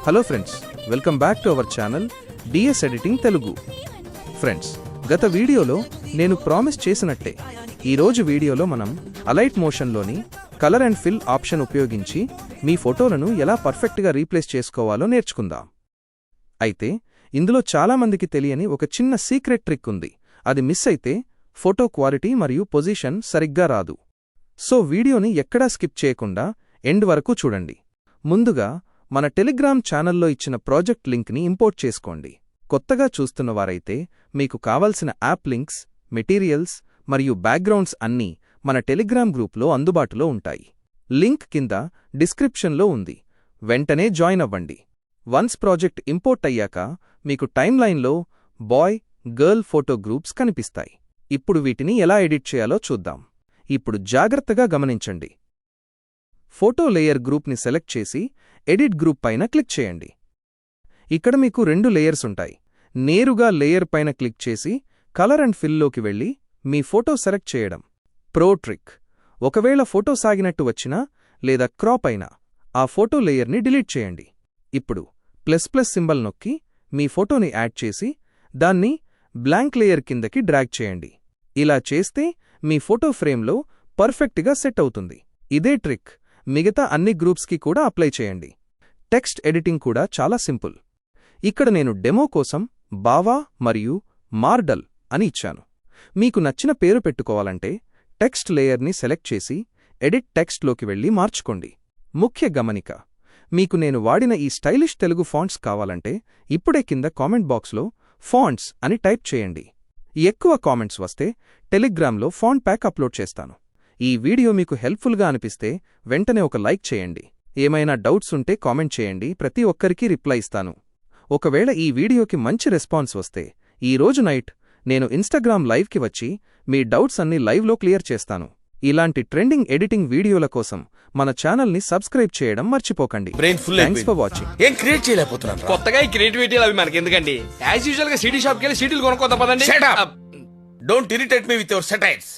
Hello friends, welcome back to our channel DS editing Telugu. Friends, గత వీడియోలో నేను promise చేసినట్టే ఈరోజు వీడియోలో మనం అలైట్ మోషన్లోని కలర్ అండ్ ఫిల్ ఆప్షన్ ఉపయోగించి మీ ఫోటోలను ఎలా పర్ఫెక్ట్గా రీప్లేస్ చేసుకోవాలో నేర్చుకుందాం. అయితే ఇందులో చాలామందికి తెలియని ఒక చిన్న సీక్రెట్ ట్రిక్ ఉంది. అది మిస్ అయితే ఫోటో క్వాలిటీ మరియు పొజిషన్ సరిగ్గా రాదు. సో వీడియోని ఎక్కడా స్కిప్ చేయకుండా ఎండ్ వరకు చూడండి. ముందుగా మన టెలిగ్రామ్ ఛానల్లో ఇచ్చిన ప్రాజెక్ట్ లింక్ని ఇంపోర్ట్ చేసుకోండి. కొత్తగా చూస్తున్నవారైతే మీకు కావలసిన యాప్ లింక్స్, మెటీరియల్స్ మరియు బ్యాక్గ్రౌండ్స్ అన్నీ మన టెలిగ్రామ్ గ్రూప్లో అందుబాటులో ఉంటాయి. లింక్ కింద డిస్క్రిప్షన్లో ఉంది. వెంటనే జాయిన్ అవ్వండి. వన్స్ ప్రాజెక్ట్ ఇంపోర్ట్ అయ్యాక మీకు టైమ్లైన్లో బాయ్, గర్ల్ ఫోటో గ్రూప్స్ కనిపిస్తాయి. ఇప్పుడు వీటిని ఎలా ఎడిట్ చేయాలో చూద్దాం. ఇప్పుడు జాగ్రత్తగా గమనించండి. ఫోటో లేయర్ గ్రూప్ని సెలెక్ట్ చేసి ఎడిట్ గ్రూప్ పైన క్లిక్ చేయండి. ఇక్కడ మీకు 2 లేయర్స్ ఉంటాయి. నేరుగా లేయర్ పైన క్లిక్ చేసి కలర్ అండ్ ఫిల్లోకి వెళ్ళి మీ ఫోటో సెలెక్ట్ చేయడం. ప్రో ట్రిక్: ఒకవేళ ఫోటో సాగినట్టు వచ్చినా లేదా క్రాప్ అయినా ఆ ఫోటో లేయర్ని డిలీట్ చేయండి. ఇప్పుడు ++ సింబల్ నొక్కి మీ ఫోటోని యాడ్ చేసి దాన్ని బ్లాంక్ లేయర్ కిందకి డ్రాగ్ చేయండి. ఇలా చేస్తే మీ ఫోటో ఫ్రేమ్లో పర్ఫెక్ట్గా సెట్ అవుతుంది. ఇదే ట్రిక్ మిగతా అన్ని గ్రూప్స్కి కూడా అప్లై చేయండి. టెక్స్ట్ ఎడిటింగ్ కూడా చాలా సింపుల్. ఇక్కడ నేను డెమో కోసం బావా మరియు మార్డల్ అని ఇచ్చాను. మీకు నచ్చిన పేరు పెట్టుకోవాలంటే టెక్స్ట్ లేయర్ని సెలెక్ట్ చేసి ఎడిట్ టెక్స్ట్లోకి వెళ్ళి మార్చుకోండి. ముఖ్య గమనిక: మీకు నేను వాడిన ఈ స్టైలిష్ తెలుగు ఫాంట్స్ కావాలంటే ఇప్పుడే కింద కామెంట్ బాక్స్లో ఫాంట్స్ అని టైప్ చేయండి. ఎక్కువ కామెంట్స్ వస్తే టెలిగ్రామ్లో ఫాంట్ ప్యాక్ అప్లోడ్ చేస్తాను. ఈ వీడియో మీకు హెల్ప్ఫుల్గా అనిపిస్తే వెంటనే ఒక లైక్ చేయండి. ఏమైనా డౌట్స్ ఉంటే కామెంట్ చేయండి, ప్రతి ఒక్కరికీ రిప్లై ఇస్తాను. ఒకవేళ ఈ వీడియోకి మంచి రెస్పాన్స్ వస్తే ఈ రోజు నైట్ నేను ఇన్స్టాగ్రామ్ లైవ్కి వచ్చి మీ డౌట్స్ అన్ని లైవ్లో క్లియర్ చేస్తాను. ఇలాంటి ట్రెండింగ్ ఎడిటింగ్ వీడియోల కోసం మన ఛానల్ని సబ్స్క్రైబ్ చేయడం మర్చిపోకండి. Thanks for watching. ఏం క్రియేట్ చేయలేకపోతున్నాను. కొత్తగా ఈ క్రియేటివిటీ అవి మనకి ఎందుకండి? యాజ్ యూజువల్ గా సిటీ షాప్కి వెళ్ళి సీడీలు కొనుక్కోదా పదండి. Don't irritate me with your satires.